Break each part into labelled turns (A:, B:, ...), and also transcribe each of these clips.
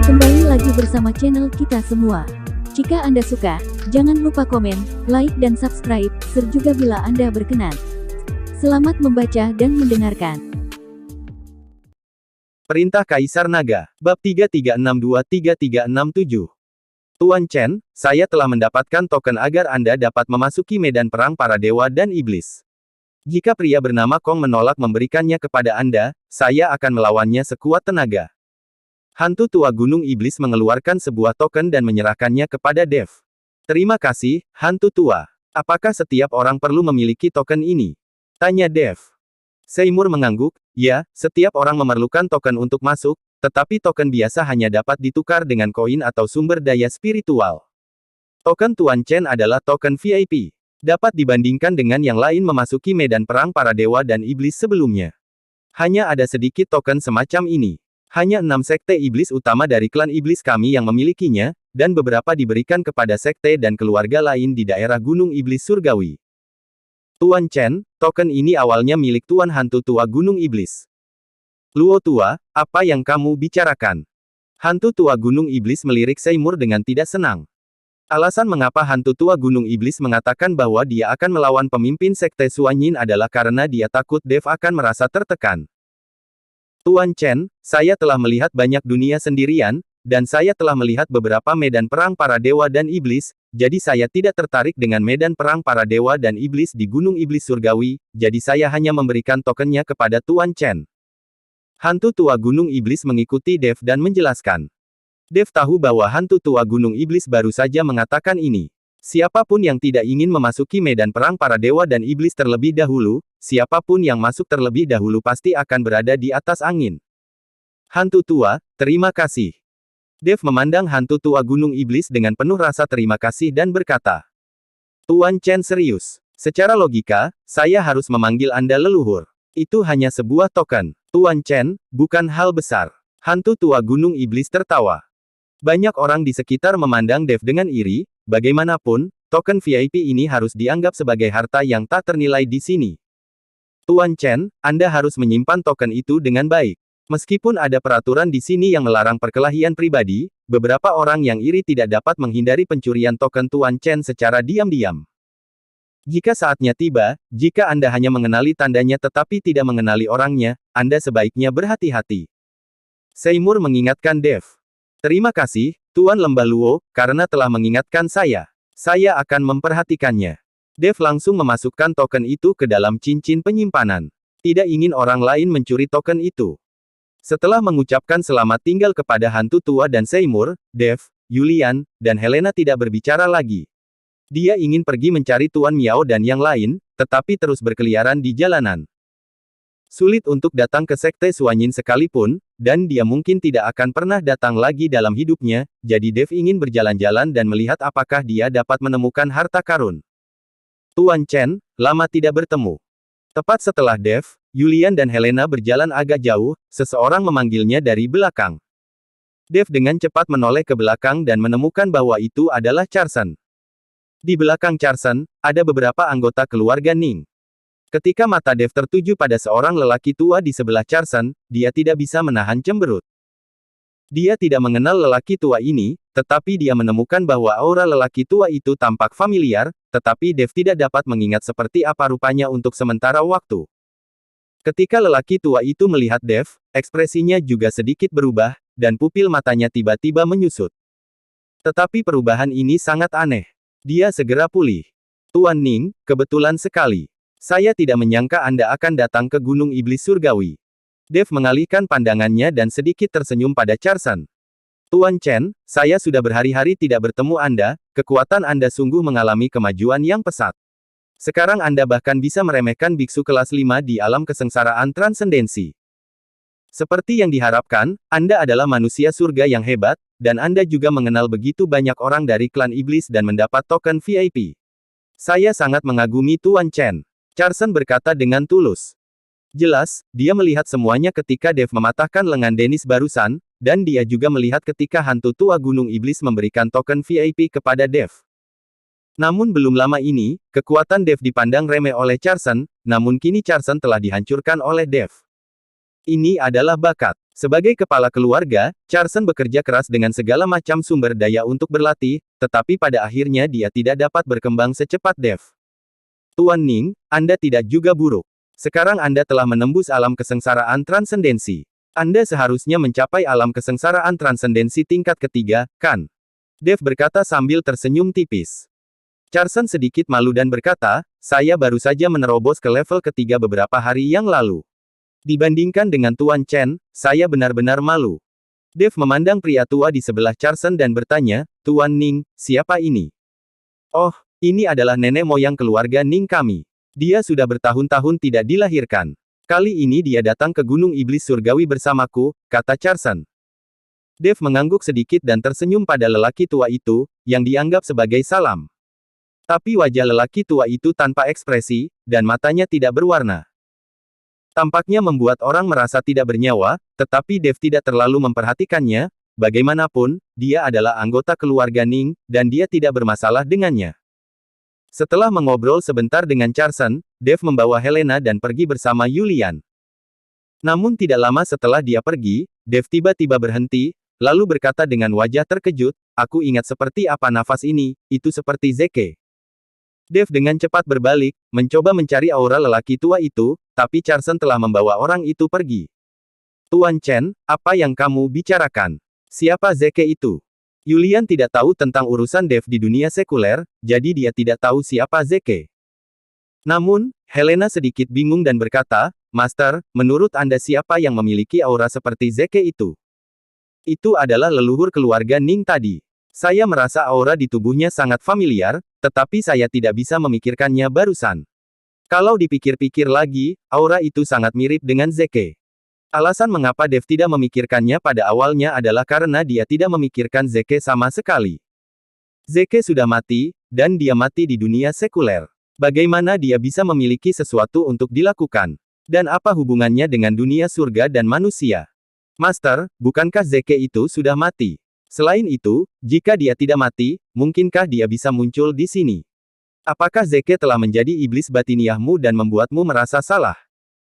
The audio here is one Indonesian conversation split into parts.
A: Kembali lagi bersama channel kita semua. Jika Anda suka, jangan lupa komen, like dan subscribe, share juga bila Anda berkenan. Selamat membaca dan mendengarkan.
B: Perintah Kaisar Naga, Bab 3362-3367. Tuan Chen, saya telah mendapatkan token agar Anda dapat memasuki medan perang para dewa dan iblis. Jika pria bernama Kong menolak memberikannya kepada Anda, saya akan melawannya sekuat tenaga. Hantu tua Gunung Iblis mengeluarkan sebuah token dan menyerahkannya kepada Dev. Terima kasih, hantu tua. Apakah setiap orang perlu memiliki token ini? Tanya Dev. Seymour mengangguk, ya, setiap orang memerlukan token untuk masuk, tetapi token biasa hanya dapat ditukar dengan koin atau sumber daya spiritual. Token Tuan Chen adalah token VIP. Dapat dibandingkan dengan yang lain memasuki medan perang para dewa dan iblis sebelumnya. Hanya ada sedikit token semacam ini. Hanya 6 sekte iblis utama dari klan iblis kami yang memilikinya, dan beberapa diberikan kepada sekte dan keluarga lain di daerah Gunung Iblis Surgawi. Tuan Chen, token ini awalnya milik Tuan Hantu Tua Gunung Iblis. Luo Tua, apa yang kamu bicarakan? Hantu Tua Gunung Iblis melirik Seymour dengan tidak senang. Alasan mengapa Hantu Tua Gunung Iblis mengatakan bahwa dia akan melawan pemimpin sekte Suanyin adalah karena dia takut Dev akan merasa tertekan. Tuan Chen, saya telah melihat banyak dunia sendirian, dan saya telah melihat beberapa medan perang para dewa dan iblis, jadi saya tidak tertarik dengan medan perang para dewa dan iblis di Gunung Iblis Surgawi, jadi saya hanya memberikan tokennya kepada Tuan Chen. Hantu tua Gunung Iblis mengikuti Dev dan menjelaskan. Dev tahu bahwa hantu tua Gunung Iblis baru saja mengatakan ini. Siapapun yang tidak ingin memasuki medan perang para dewa dan iblis terlebih dahulu, siapapun yang masuk terlebih dahulu pasti akan berada di atas angin. Hantu tua, terima kasih. Dev memandang hantu tua Gunung Iblis dengan penuh rasa terima kasih dan berkata. Tuan Chen serius. Secara logika, saya harus memanggil Anda leluhur. Itu hanya sebuah token. Tuan Chen, bukan hal besar. Hantu tua Gunung Iblis tertawa. Banyak orang di sekitar memandang Dev dengan iri. Bagaimanapun, token VIP ini harus dianggap sebagai harta yang tak ternilai di sini. Tuan Chen, Anda harus menyimpan token itu dengan baik. Meskipun ada peraturan di sini yang melarang perkelahian pribadi, beberapa orang yang iri tidak dapat menghindari pencurian token Tuan Chen secara diam-diam. Jika saatnya tiba, jika Anda hanya mengenali tandanya tetapi tidak mengenali orangnya, Anda sebaiknya berhati-hati. Seymour mengingatkan Dev. Terima kasih, Tuan Lembah Luo, karena telah mengingatkan saya. Saya akan memperhatikannya. Dev langsung memasukkan token itu ke dalam cincin penyimpanan. Tidak ingin orang lain mencuri token itu. Setelah mengucapkan selamat tinggal kepada hantu tua dan Seymour, Dev, Yulian, dan Helena tidak berbicara lagi. Dia ingin pergi mencari Tuan Miao dan yang lain, tetapi terus berkeliaran di jalanan. Sulit untuk datang ke sekte Suanyin sekalipun, dan dia mungkin tidak akan pernah datang lagi dalam hidupnya, jadi Dev ingin berjalan-jalan dan melihat apakah dia dapat menemukan harta karun. Tuan Chen, lama tidak bertemu. Tepat setelah Dev, Yulian dan Helena berjalan agak jauh, seseorang memanggilnya dari belakang. Dev dengan cepat menoleh ke belakang dan menemukan bahwa itu adalah Charson. Di belakang Charson, ada beberapa anggota keluarga Ning. Ketika mata Dev tertuju pada seorang lelaki tua di sebelah Charson, dia tidak bisa menahan cemberut. Dia tidak mengenal lelaki tua ini, tetapi dia menemukan bahwa aura lelaki tua itu tampak familiar, tetapi Dev tidak dapat mengingat seperti apa rupanya untuk sementara waktu. Ketika lelaki tua itu melihat Dev, ekspresinya juga sedikit berubah, dan pupil matanya tiba-tiba menyusut. Tetapi perubahan ini sangat aneh. Dia segera pulih. Tuan Ning, kebetulan sekali. Saya tidak menyangka Anda akan datang ke Gunung Iblis Surgawi. Dev mengalihkan pandangannya dan sedikit tersenyum pada Charson. Tuan Chen, saya sudah berhari-hari tidak bertemu Anda, kekuatan Anda sungguh mengalami kemajuan yang pesat. Sekarang Anda bahkan bisa meremehkan biksu kelas 5 di alam kesengsaraan transendensi. Seperti yang diharapkan, Anda adalah manusia surga yang hebat, dan Anda juga mengenal begitu banyak orang dari klan iblis dan mendapat token VIP. Saya sangat mengagumi Tuan Chen. Charson berkata dengan tulus. Jelas, dia melihat semuanya ketika Dev mematahkan lengan Dennis barusan, dan dia juga melihat ketika hantu tua Gunung Iblis memberikan token VIP kepada Dev. Namun belum lama ini, kekuatan Dev dipandang remeh oleh Charson, namun kini Charson telah dihancurkan oleh Dev. Ini adalah bakat. Sebagai kepala keluarga, Charson bekerja keras dengan segala macam sumber daya untuk berlatih, tetapi pada akhirnya dia tidak dapat berkembang secepat Dev. Tuan Ning, Anda tidak juga buruk. Sekarang Anda telah menembus alam kesengsaraan transendensi. Anda seharusnya mencapai alam kesengsaraan transendensi tingkat ketiga, kan? Dev berkata sambil tersenyum tipis. Charson sedikit malu dan berkata, saya baru saja menerobos ke level ketiga beberapa hari yang lalu. Dibandingkan dengan Tuan Chen, saya benar-benar malu. Dev memandang pria tua di sebelah Charson dan bertanya, Tuan Ning, siapa ini? Oh, ini adalah nenek moyang keluarga Ning kami. Dia sudah bertahun-tahun tidak dilahirkan. Kali ini dia datang ke Gunung Iblis Surgawi bersamaku, kata Charson. Dev mengangguk sedikit dan tersenyum pada lelaki tua itu, yang dianggap sebagai salam. Tapi wajah lelaki tua itu tanpa ekspresi, dan matanya tidak berwarna. Tampaknya membuat orang merasa tidak bernyawa, tetapi Dev tidak terlalu memperhatikannya, bagaimanapun, dia adalah anggota keluarga Ning, dan dia tidak bermasalah dengannya. Setelah mengobrol sebentar dengan Charson, Dev membawa Helena dan pergi bersama Yulian. Namun tidak lama setelah dia pergi, Dev tiba-tiba berhenti, lalu berkata dengan wajah terkejut, aku ingat seperti apa nafas ini, itu seperti Zeke. Dev dengan cepat berbalik, mencoba mencari aura lelaki tua itu, tapi Charson telah membawa orang itu pergi. Tuan Chen, apa yang kamu bicarakan? Siapa Zeke itu? Yulian tidak tahu tentang urusan Dev di dunia sekuler, jadi dia tidak tahu siapa Zeke. Namun, Helena sedikit bingung dan berkata, Master, menurut Anda siapa yang memiliki aura seperti Zeke itu? Itu adalah leluhur keluarga Ning tadi. Saya merasa aura di tubuhnya sangat familiar, tetapi saya tidak bisa memikirkannya barusan. Kalau dipikir-pikir lagi, aura itu sangat mirip dengan Zeke. Alasan mengapa Dev tidak memikirkannya pada awalnya adalah karena dia tidak memikirkan Zeke sama sekali. Zeke sudah mati, dan dia mati di dunia sekuler. Bagaimana dia bisa memiliki sesuatu untuk dilakukan? Dan apa hubungannya dengan dunia surga dan manusia? Master, bukankah Zeke itu sudah mati? Selain itu, jika dia tidak mati, mungkinkah dia bisa muncul di sini? Apakah Zeke telah menjadi iblis batiniahmu dan membuatmu merasa salah?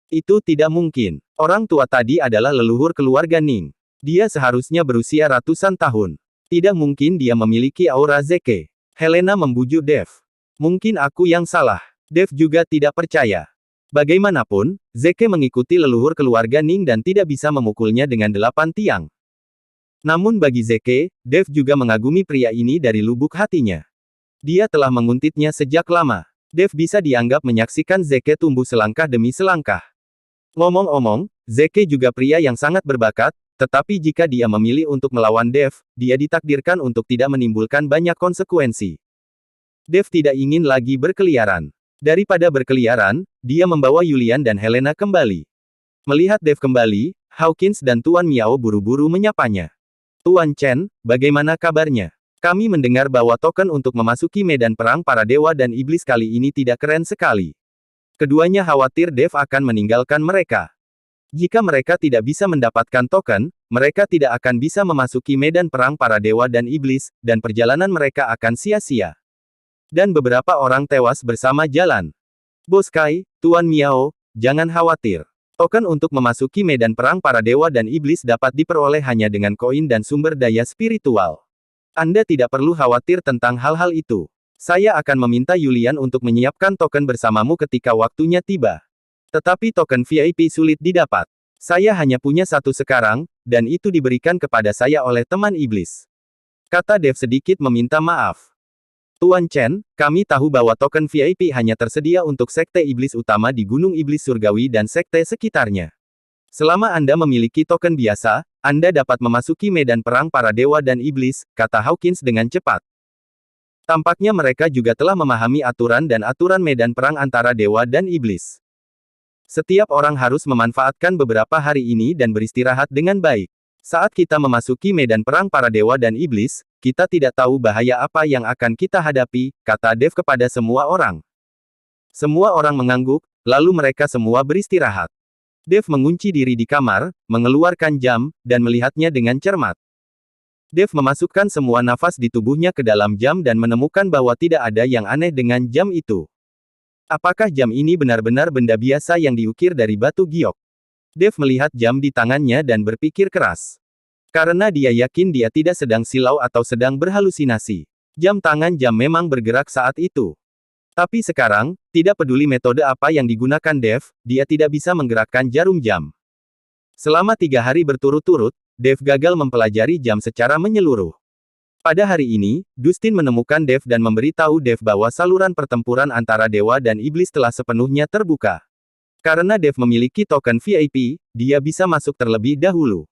B: Itu tidak mungkin. Orang tua tadi adalah leluhur keluarga Ning. Dia seharusnya berusia ratusan tahun. Tidak mungkin dia memiliki aura Zeke. Helena membujuk Dev. Mungkin aku yang salah. Dev juga tidak percaya. Bagaimanapun, Zeke mengikuti leluhur keluarga Ning dan tidak bisa memukulnya dengan 8 tiang. Namun bagi Zeke, Dev juga mengagumi pria ini dari lubuk hatinya. Dia telah menguntitnya sejak lama. Dev bisa dianggap menyaksikan Zeke tumbuh selangkah demi selangkah. Ngomong-ngomong, Zeke juga pria yang sangat berbakat, tetapi jika dia memilih untuk melawan Dev, dia ditakdirkan untuk tidak menimbulkan banyak konsekuensi. Dev tidak ingin lagi berkeliaran. Daripada berkeliaran, dia membawa Yulian dan Helena kembali. Melihat Dev kembali, Hawkins dan Tuan Miao buru-buru menyapanya. Tuan Chen, bagaimana kabarnya? Kami mendengar bahwa token untuk memasuki medan perang para dewa dan iblis kali ini tidak keren sekali. Keduanya khawatir Dev akan meninggalkan mereka. Jika mereka tidak bisa mendapatkan token, mereka tidak akan bisa memasuki medan perang para dewa dan iblis, dan perjalanan mereka akan sia-sia. Dan beberapa orang tewas bersama jalan. Bos Kai, Tuan Miao, jangan khawatir. Token untuk memasuki medan perang para dewa dan iblis dapat diperoleh hanya dengan koin dan sumber daya spiritual. Anda tidak perlu khawatir tentang hal-hal itu. Saya akan meminta Yulian untuk menyiapkan token bersamamu ketika waktunya tiba. Tetapi token VIP sulit didapat. Saya hanya punya satu sekarang, dan itu diberikan kepada saya oleh teman iblis. Kata Dev sedikit meminta maaf. Tuan Chen, kami tahu bahwa token VIP hanya tersedia untuk sekte iblis utama di Gunung Iblis Surgawi dan sekte sekitarnya. Selama Anda memiliki token biasa, Anda dapat memasuki medan perang para dewa dan iblis, kata Hawkins dengan cepat. Tampaknya mereka juga telah memahami aturan dan aturan medan perang antara dewa dan iblis. Setiap orang harus memanfaatkan beberapa hari ini dan beristirahat dengan baik. Saat kita memasuki medan perang para dewa dan iblis, kita tidak tahu bahaya apa yang akan kita hadapi, kata Dev kepada semua orang. Semua orang mengangguk, lalu mereka semua beristirahat. Dev mengunci diri di kamar, mengeluarkan jam, dan melihatnya dengan cermat. Dev memasukkan semua nafas di tubuhnya ke dalam jam dan menemukan bahwa tidak ada yang aneh dengan jam itu. Apakah jam ini benar-benar benda biasa yang diukir dari batu giok? Dev melihat jam di tangannya dan berpikir keras. Karena dia yakin dia tidak sedang silau atau sedang berhalusinasi. Jam tangan jam memang bergerak saat itu. Tapi sekarang, tidak peduli metode apa yang digunakan Dev, dia tidak bisa menggerakkan jarum jam. Selama 3 hari berturut-turut, Dev gagal mempelajari jam secara menyeluruh. Pada hari ini, Dustin menemukan Dev dan memberitahu Dev bahwa saluran pertempuran antara dewa dan iblis telah sepenuhnya terbuka. Karena Dev memiliki token VIP, dia bisa masuk terlebih dahulu.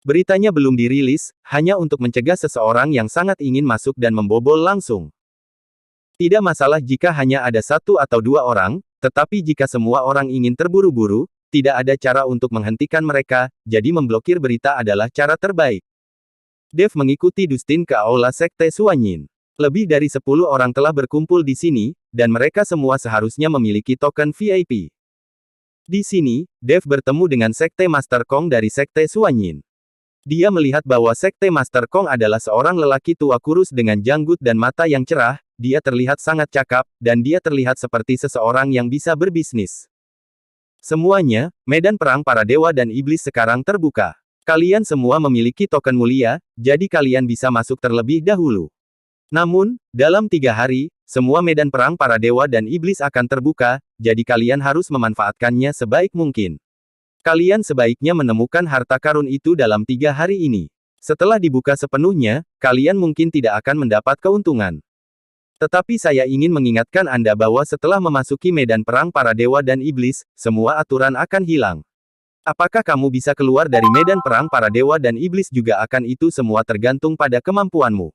B: Beritanya belum dirilis, hanya untuk mencegah seseorang yang sangat ingin masuk dan membobol langsung. Tidak masalah jika hanya ada 1 atau 2 orang, tetapi jika semua orang ingin terburu-buru, tidak ada cara untuk menghentikan mereka, jadi memblokir berita adalah cara terbaik. Dev mengikuti Dustin ke aula Sekte Suanyin. Lebih dari 10 orang telah berkumpul di sini, dan mereka semua seharusnya memiliki token VIP. Di sini, Dev bertemu dengan Sekte Master Kong dari Sekte Suanyin. Dia melihat bahwa Sekte Master Kong adalah seorang lelaki tua kurus dengan janggut dan mata yang cerah, dia terlihat sangat cakap, dan dia terlihat seperti seseorang yang bisa berbisnis. Semuanya, medan perang para dewa dan iblis sekarang terbuka. Kalian semua memiliki token mulia, jadi kalian bisa masuk terlebih dahulu. Namun, dalam 3 hari, semua medan perang para dewa dan iblis akan terbuka, jadi kalian harus memanfaatkannya sebaik mungkin. Kalian sebaiknya menemukan harta karun itu dalam 3 hari ini. Setelah dibuka sepenuhnya, kalian mungkin tidak akan mendapat keuntungan. Tetapi saya ingin mengingatkan Anda bahwa setelah memasuki medan perang para dewa dan iblis, semua aturan akan hilang. Apakah kamu bisa keluar dari medan perang para dewa dan iblis juga akan itu semua tergantung pada kemampuanmu.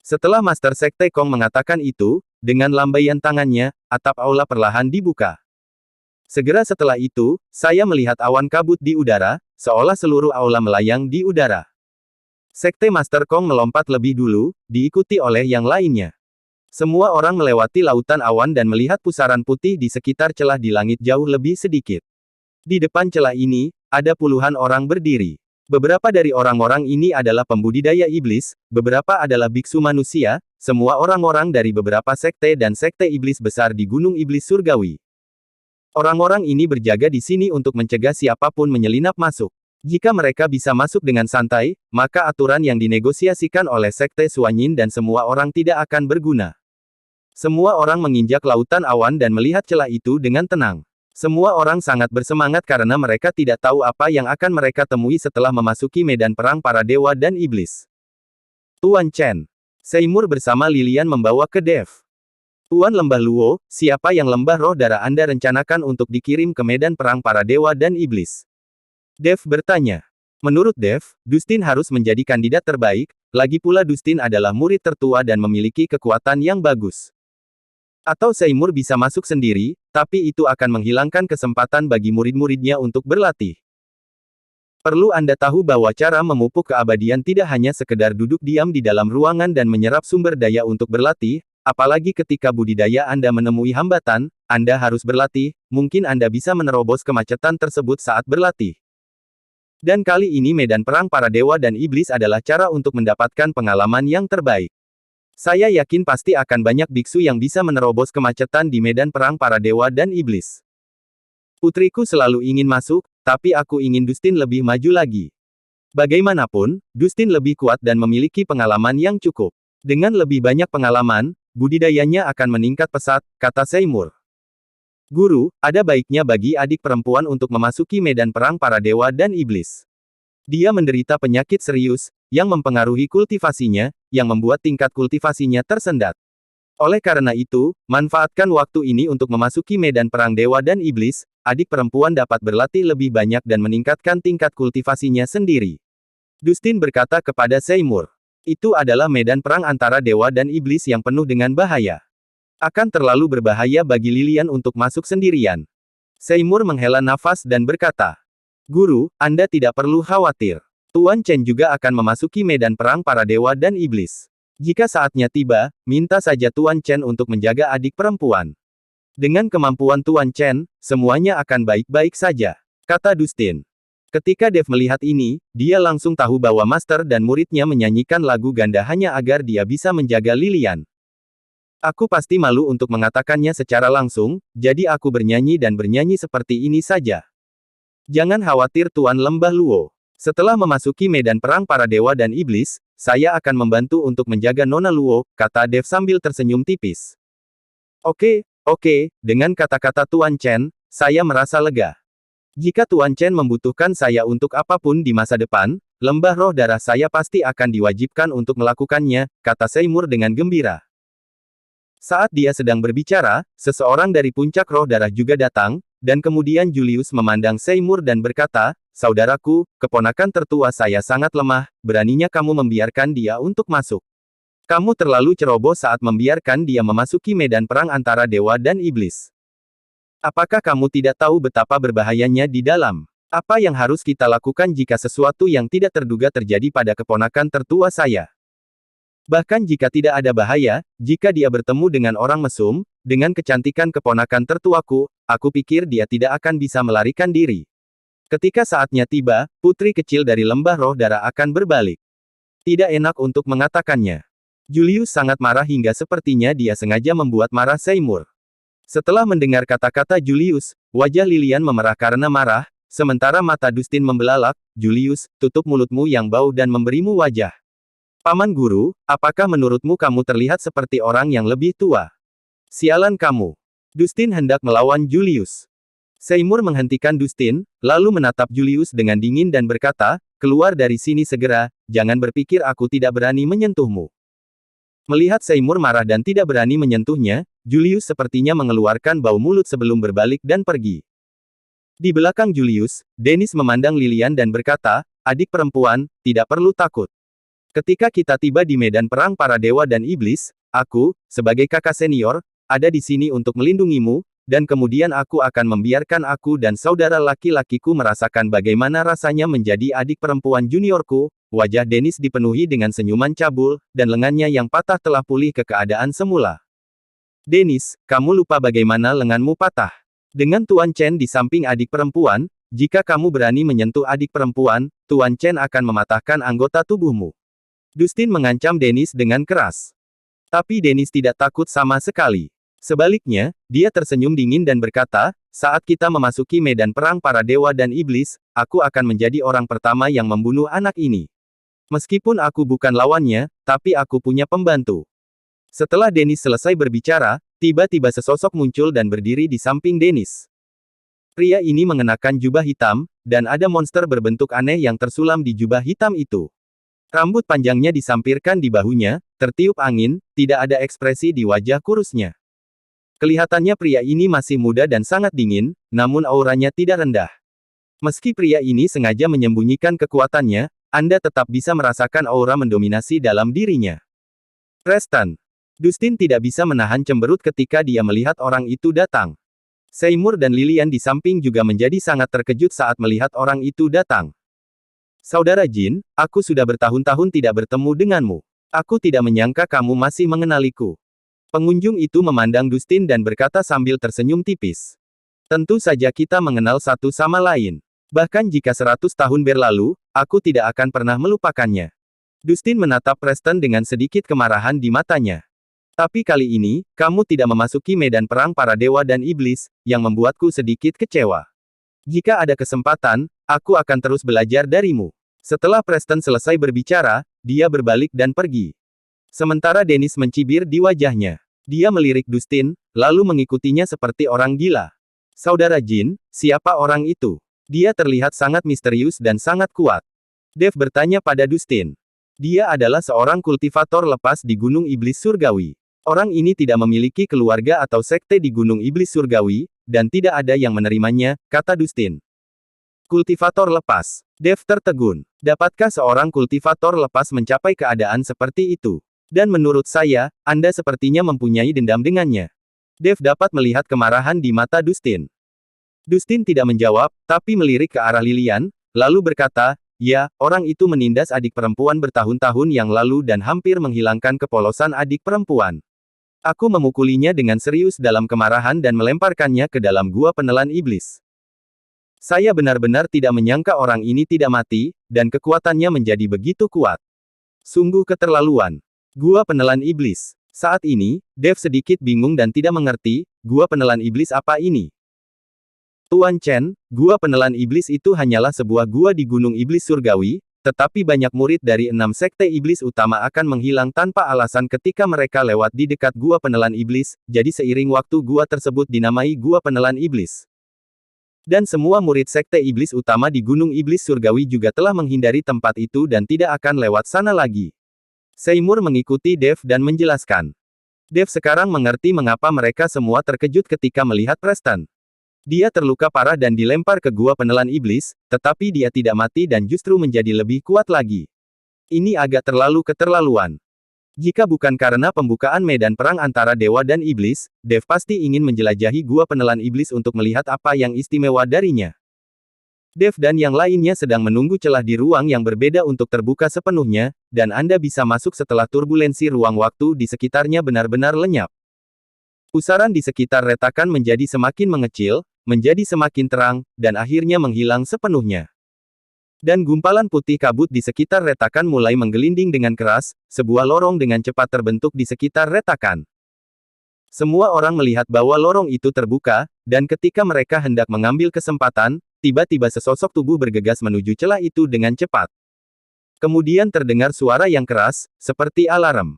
B: Setelah Master Sekte Kong mengatakan itu, dengan lambaian tangannya, atap aula perlahan dibuka. Segera setelah itu, saya melihat awan kabut di udara, seolah seluruh aula melayang di udara. Sekte Master Kong melompat lebih dulu, diikuti oleh yang lainnya. Semua orang melewati lautan awan dan melihat pusaran putih di sekitar celah di langit jauh lebih sedikit. Di depan celah ini, ada puluhan orang berdiri. Beberapa dari orang-orang ini adalah pembudidaya iblis, beberapa adalah biksu manusia, semua orang-orang dari beberapa sekte dan sekte iblis besar di Gunung Iblis Surgawi. Orang-orang ini berjaga di sini untuk mencegah siapapun menyelinap masuk. Jika mereka bisa masuk dengan santai, maka aturan yang dinegosiasikan oleh Sekte Suanyin dan semua orang tidak akan berguna. Semua orang menginjak lautan awan dan melihat celah itu dengan tenang. Semua orang sangat bersemangat karena mereka tidak tahu apa yang akan mereka temui setelah memasuki medan perang para dewa dan iblis. Tuan Chen. Seymour bersama Lilian membawa ke Dev. Tuan Lembah Luo, siapa yang lembah roh darah Anda rencanakan untuk dikirim ke medan perang para dewa dan iblis? Dev bertanya. Menurut Dev, Dustin harus menjadi kandidat terbaik, lagi pula Dustin adalah murid tertua dan memiliki kekuatan yang bagus. Atau Seymour bisa masuk sendiri, tapi itu akan menghilangkan kesempatan bagi murid-muridnya untuk berlatih. Perlu Anda tahu bahwa cara memupuk keabadian tidak hanya sekedar duduk diam di dalam ruangan dan menyerap sumber daya untuk berlatih, apalagi ketika budidaya Anda menemui hambatan, Anda harus berlatih, mungkin Anda bisa menerobos kemacetan tersebut saat berlatih. Dan kali ini medan perang para dewa dan iblis adalah cara untuk mendapatkan pengalaman yang terbaik. Saya yakin pasti akan banyak biksu yang bisa menerobos kemacetan di medan perang para dewa dan iblis. Putriku selalu ingin masuk, tapi aku ingin Dustin lebih maju lagi. Bagaimanapun, Dustin lebih kuat dan memiliki pengalaman yang cukup. Dengan lebih banyak pengalaman, budidayanya akan meningkat pesat, kata Seymour. Guru, ada baiknya bagi adik perempuan untuk memasuki medan perang para dewa dan iblis. Dia menderita penyakit serius, yang mempengaruhi kultivasinya, yang membuat tingkat kultivasinya tersendat. Oleh karena itu, manfaatkan waktu ini untuk memasuki medan perang dewa dan iblis, adik perempuan dapat berlatih lebih banyak dan meningkatkan tingkat kultivasinya sendiri. Dustin berkata kepada Seymour. Itu adalah medan perang antara dewa dan iblis yang penuh dengan bahaya. Akan terlalu berbahaya bagi Lilian untuk masuk sendirian. Seymour menghela nafas dan berkata, Guru, Anda tidak perlu khawatir. Tuan Chen juga akan memasuki medan perang para dewa dan iblis. Jika saatnya tiba, minta saja Tuan Chen untuk menjaga adik perempuan. Dengan kemampuan Tuan Chen, semuanya akan baik-baik saja, kata Dustin. Ketika Dev melihat ini, dia langsung tahu bahwa master dan muridnya menyanyikan lagu ganda hanya agar dia bisa menjaga Lilian. Aku pasti malu untuk mengatakannya secara langsung, jadi aku bernyanyi dan bernyanyi seperti ini saja. Jangan khawatir Tuan Lembah Luo. Setelah memasuki medan perang para dewa dan iblis, saya akan membantu untuk menjaga Nona Luo, kata Dev sambil tersenyum tipis. Oke, dengan kata-kata Tuan Chen, saya merasa lega. Jika Tuan Chen membutuhkan saya untuk apapun di masa depan, lembah roh darah saya pasti akan diwajibkan untuk melakukannya, kata Seymour dengan gembira. Saat dia sedang berbicara, seseorang dari puncak roh darah juga datang, dan kemudian Julius memandang Seymour dan berkata, saudaraku, keponakan tertua saya sangat lemah, beraninya kamu membiarkan dia untuk masuk. Kamu terlalu ceroboh saat membiarkan dia memasuki medan perang antara dewa dan iblis. Apakah kamu tidak tahu betapa berbahayanya di dalam? Apa yang harus kita lakukan jika sesuatu yang tidak terduga terjadi pada keponakan tertua saya? Bahkan jika tidak ada bahaya, jika dia bertemu dengan orang mesum, dengan kecantikan keponakan tertuaku, aku pikir dia tidak akan bisa melarikan diri. Ketika saatnya tiba, putri kecil dari lembah roh darah akan berbalik. Tidak enak untuk mengatakannya. Julius sangat marah hingga sepertinya dia sengaja membuat marah Seymour. Setelah mendengar kata-kata Julius, wajah Lilian memerah karena marah, sementara mata Dustin membelalak. Julius, tutup mulutmu yang bau dan memberimu wajah. Paman Guru, apakah menurutmu kamu terlihat seperti orang yang lebih tua? Sialan kamu. Dustin hendak melawan Julius. Seymour menghentikan Dustin, lalu menatap Julius dengan dingin dan berkata, keluar dari sini segera, jangan berpikir aku tidak berani menyentuhmu. Melihat Seymour marah dan tidak berani menyentuhnya, Julius sepertinya mengeluarkan bau mulut sebelum berbalik dan pergi. Di belakang Julius, Dennis memandang Lilian dan berkata, adik perempuan, tidak perlu takut. Ketika kita tiba di medan perang para dewa dan iblis, aku, sebagai kakak senior, ada di sini untuk melindungimu, dan kemudian aku akan membiarkan aku dan saudara laki-lakiku merasakan bagaimana rasanya menjadi adik perempuan juniorku. Wajah Dennis dipenuhi dengan senyuman cabul, dan lengannya yang patah telah pulih ke keadaan semula. Dennis, kamu lupa bagaimana lenganmu patah. Dengan Tuan Chen di samping adik perempuan, jika kamu berani menyentuh adik perempuan, Tuan Chen akan mematahkan anggota tubuhmu. Dustin mengancam Dennis dengan keras. Tapi Dennis tidak takut sama sekali. Sebaliknya, dia tersenyum dingin dan berkata, saat kita memasuki medan perang para dewa dan iblis, aku akan menjadi orang pertama yang membunuh anak ini. Meskipun aku bukan lawannya, tapi aku punya pembantu. Setelah Dennis selesai berbicara, tiba-tiba sesosok muncul dan berdiri di samping Dennis. Pria ini mengenakan jubah hitam, dan ada monster berbentuk aneh yang tersulam di jubah hitam itu. Rambut panjangnya disampirkan di bahunya, tertiup angin, tidak ada ekspresi di wajah kurusnya. Kelihatannya pria ini masih muda dan sangat dingin, namun auranya tidak rendah. Meski pria ini sengaja menyembunyikan kekuatannya, Anda tetap bisa merasakan aura mendominasi dalam dirinya. Preston. Dustin tidak bisa menahan cemberut ketika dia melihat orang itu datang. Seymour dan Lilian di samping juga menjadi sangat terkejut saat melihat orang itu datang. Saudara Jin, aku sudah bertahun-tahun tidak bertemu denganmu. Aku tidak menyangka kamu masih mengenaliku. Pengunjung itu memandang Dustin dan berkata sambil tersenyum tipis. Tentu saja kita mengenal satu sama lain. Bahkan jika 100 tahun berlalu, aku tidak akan pernah melupakannya. Dustin menatap Preston dengan sedikit kemarahan di matanya. Tapi kali ini, kamu tidak memasuki medan perang para dewa dan iblis, yang membuatku sedikit kecewa. Jika ada kesempatan, aku akan terus belajar darimu. Setelah Preston selesai berbicara, dia berbalik dan pergi. Sementara Dennis mencibir di wajahnya. Dia melirik Dustin, lalu mengikutinya seperti orang gila. Saudara Jin, siapa orang itu? Dia terlihat sangat misterius dan sangat kuat. Dev bertanya pada Dustin. Dia adalah seorang kultivator lepas di Gunung Iblis Surgawi. Orang ini tidak memiliki keluarga atau sekte di Gunung Iblis Surgawi, dan tidak ada yang menerimanya, kata Dustin. Kultivator lepas. Dev tertegun. Dapatkah seorang kultivator lepas mencapai keadaan seperti itu? Dan menurut saya, Anda sepertinya mempunyai dendam dengannya. Dev dapat melihat kemarahan di mata Dustin. Dustin tidak menjawab, tapi melirik ke arah Lilian, lalu berkata, ya, orang itu menindas adik perempuan bertahun-tahun yang lalu dan hampir menghilangkan kepolosan adik perempuan. Aku memukulinya dengan serius dalam kemarahan dan melemparkannya ke dalam gua penelan iblis. Saya benar-benar tidak menyangka orang ini tidak mati, dan kekuatannya menjadi begitu kuat. Sungguh keterlaluan. Gua penelan iblis. Saat ini, Dev sedikit bingung dan tidak mengerti, gua penelan iblis apa ini. Tuan Chen, gua penelan iblis itu hanyalah sebuah gua di Gunung Iblis Surgawi, tetapi banyak murid dari 6 sekte iblis utama akan menghilang tanpa alasan ketika mereka lewat di dekat gua penelan iblis, jadi seiring waktu gua tersebut dinamai gua penelan iblis. Dan semua murid sekte iblis utama di Gunung Iblis Surgawi juga telah menghindari tempat itu dan tidak akan lewat sana lagi. Seymour mengikuti Dave dan menjelaskan. Dave sekarang mengerti mengapa mereka semua terkejut ketika melihat Preston. Dia terluka parah dan dilempar ke gua penelan iblis, tetapi dia tidak mati dan justru menjadi lebih kuat lagi. Ini agak terlalu keterlaluan. Jika bukan karena pembukaan medan perang antara dewa dan iblis, Dave pasti ingin menjelajahi gua penelan iblis untuk melihat apa yang istimewa darinya. Dave dan yang lainnya sedang menunggu celah di ruang yang berbeda untuk terbuka sepenuhnya, dan Anda bisa masuk setelah turbulensi ruang waktu di sekitarnya benar-benar lenyap. Pusaran di sekitar retakan menjadi semakin mengecil, menjadi semakin terang, dan akhirnya menghilang sepenuhnya. Dan gumpalan putih kabut di sekitar retakan mulai menggelinding dengan keras, sebuah lorong dengan cepat terbentuk di sekitar retakan. Semua orang melihat bahwa lorong itu terbuka, dan ketika mereka hendak mengambil kesempatan, tiba-tiba sesosok tubuh bergegas menuju celah itu dengan cepat. Kemudian terdengar suara yang keras, seperti alarm.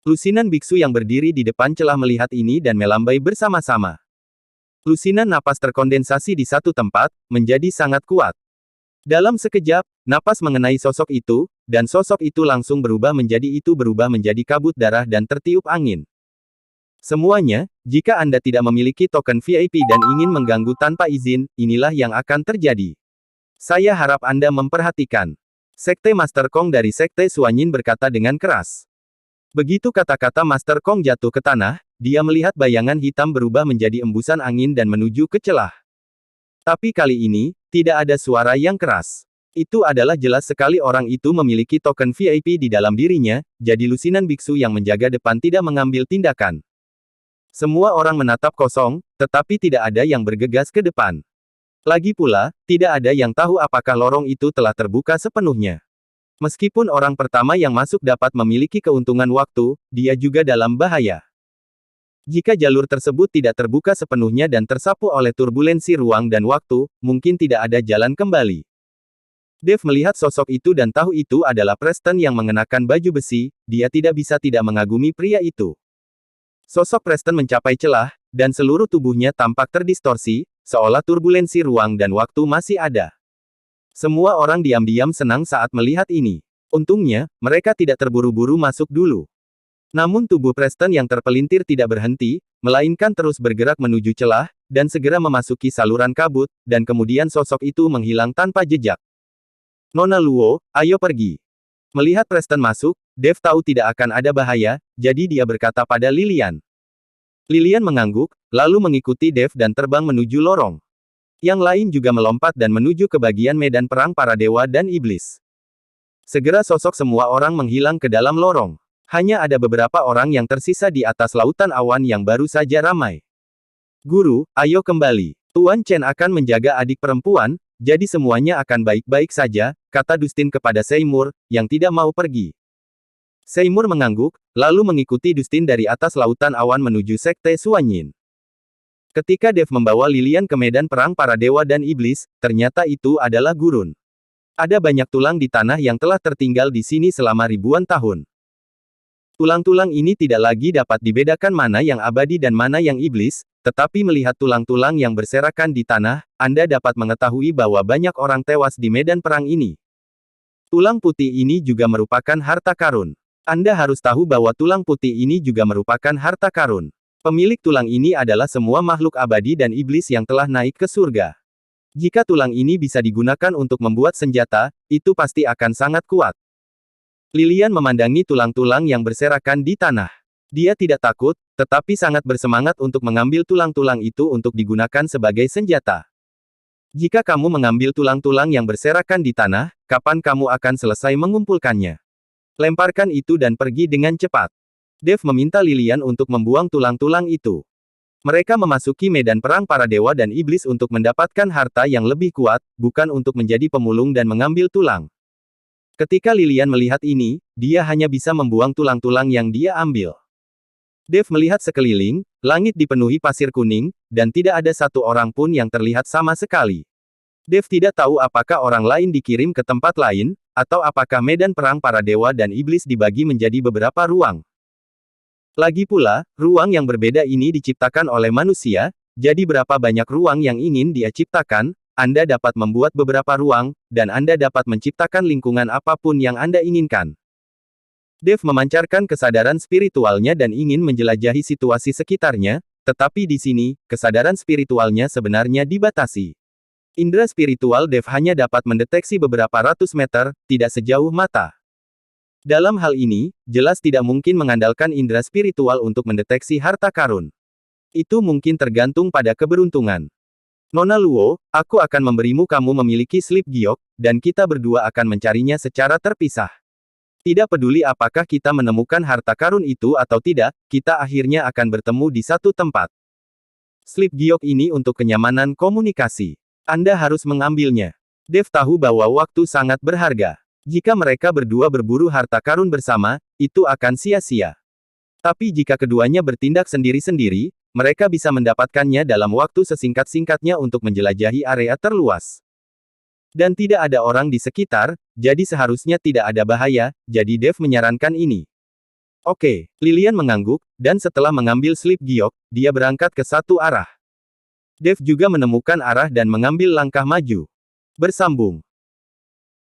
B: Lusinan biksu yang berdiri di depan celah melihat ini dan melambai bersama-sama. Lusinan napas terkondensasi di satu tempat, menjadi sangat kuat. Dalam sekejap, napas mengenai sosok itu, dan sosok itu langsung berubah menjadi kabut darah dan tertiup angin. Semuanya, jika Anda tidak memiliki token VIP dan ingin mengganggu tanpa izin, inilah yang akan terjadi. Saya harap Anda memperhatikan. Sekte Master Kong dari Sekte Suanyin berkata dengan keras. Begitu kata-kata Master Kong jatuh ke tanah, dia melihat bayangan hitam berubah menjadi embusan angin dan menuju ke celah. Tapi kali ini, tidak ada suara yang keras. Itu adalah jelas sekali orang itu memiliki token VIP di dalam dirinya, jadi lusinan biksu yang menjaga depan tidak mengambil tindakan. Semua orang menatap kosong, tetapi tidak ada yang bergegas ke depan. Lagi pula, tidak ada yang tahu apakah lorong itu telah terbuka sepenuhnya. Meskipun orang pertama yang masuk dapat memiliki keuntungan waktu, dia juga dalam bahaya. Jika jalur tersebut tidak terbuka sepenuhnya dan tersapu oleh turbulensi ruang dan waktu, mungkin tidak ada jalan kembali. Dave melihat sosok itu dan tahu itu adalah Preston yang mengenakan baju besi, dia tidak bisa tidak mengagumi pria itu. Sosok Preston mencapai celah, dan seluruh tubuhnya tampak terdistorsi, seolah turbulensi ruang dan waktu masih ada. Semua orang diam-diam senang saat melihat ini. Untungnya, mereka tidak terburu-buru masuk dulu. Namun tubuh Preston yang terpelintir tidak berhenti, melainkan terus bergerak menuju celah, dan segera memasuki saluran kabut, dan kemudian sosok itu menghilang tanpa jejak. Nona Luo, ayo pergi. Melihat Preston masuk, Dave tahu tidak akan ada bahaya, jadi dia berkata pada Lilian. Lilian mengangguk, lalu mengikuti Dave dan terbang menuju lorong. Yang lain juga melompat dan menuju ke bagian medan perang para dewa dan iblis. Segera sosok semua orang menghilang ke dalam lorong. Hanya ada beberapa orang yang tersisa di atas lautan awan yang baru saja ramai. Guru, ayo kembali. Tuan Chen akan menjaga adik perempuan, jadi semuanya akan baik-baik saja, kata Dustin kepada Seymour, yang tidak mau pergi. Seymour mengangguk, lalu mengikuti Dustin dari atas lautan awan menuju Sekte Suanyin. Ketika Dave membawa Lilian ke medan perang para dewa dan iblis, ternyata itu adalah gurun. Ada banyak tulang di tanah yang telah tertinggal di sini selama ribuan tahun. Tulang-tulang ini tidak lagi dapat dibedakan mana yang abadi dan mana yang iblis, tetapi melihat tulang-tulang yang berserakan di tanah, Anda dapat mengetahui bahwa banyak orang tewas di medan perang ini. Tulang putih ini juga merupakan harta karun. Anda harus tahu bahwa tulang putih ini juga merupakan harta karun. Pemilik tulang ini adalah semua makhluk abadi dan iblis yang telah naik ke surga. Jika tulang ini bisa digunakan untuk membuat senjata, itu pasti akan sangat kuat. Lilian memandangi tulang-tulang yang berserakan di tanah. Dia tidak takut, tetapi sangat bersemangat untuk mengambil tulang-tulang itu untuk digunakan sebagai senjata. Jika kamu mengambil tulang-tulang yang berserakan di tanah, kapan kamu akan selesai mengumpulkannya? Lemparkan itu dan pergi dengan cepat. Dave meminta Lilian untuk membuang tulang-tulang itu. Mereka memasuki medan perang para dewa dan iblis untuk mendapatkan harta yang lebih kuat, bukan untuk menjadi pemulung dan mengambil tulang. Ketika Lilian melihat ini, dia hanya bisa membuang tulang-tulang yang dia ambil. Dave melihat sekeliling, Langit dipenuhi pasir kuning, dan tidak ada satu orang pun yang terlihat sama sekali. Dev tidak tahu apakah orang lain dikirim ke tempat lain, atau apakah medan perang para dewa dan iblis dibagi menjadi beberapa ruang. Lagi pula, ruang yang berbeda ini diciptakan oleh manusia, jadi berapa banyak ruang yang ingin dia ciptakan, Anda dapat membuat beberapa ruang, dan Anda dapat menciptakan lingkungan apapun yang Anda inginkan. Dev memancarkan kesadaran spiritualnya dan ingin menjelajahi situasi sekitarnya, tetapi di sini, kesadaran spiritualnya sebenarnya dibatasi. Indera spiritual Dev hanya dapat mendeteksi beberapa ratus meter, tidak sejauh mata. Dalam hal ini, jelas tidak mungkin mengandalkan indera spiritual untuk mendeteksi harta karun. Itu mungkin tergantung pada keberuntungan. Nona Luo, aku akan memberimu kamu memiliki slip giok, dan kita berdua akan mencarinya secara terpisah. Tidak peduli apakah kita menemukan harta karun itu atau tidak, kita akhirnya akan bertemu di satu tempat. Slip giok ini untuk kenyamanan komunikasi. Anda harus mengambilnya. Dev tahu bahwa waktu sangat berharga. Jika mereka berdua berburu harta karun bersama, itu akan sia-sia. Tapi jika keduanya bertindak sendiri-sendiri, mereka bisa mendapatkannya dalam waktu sesingkat-singkatnya untuk menjelajahi area terluas. Dan tidak ada orang di sekitar, jadi seharusnya tidak ada bahaya, jadi Dev menyarankan ini. Oke, Lilian mengangguk, dan setelah mengambil slip giok, dia berangkat ke satu arah. Dev juga menemukan arah dan mengambil langkah maju. Bersambung.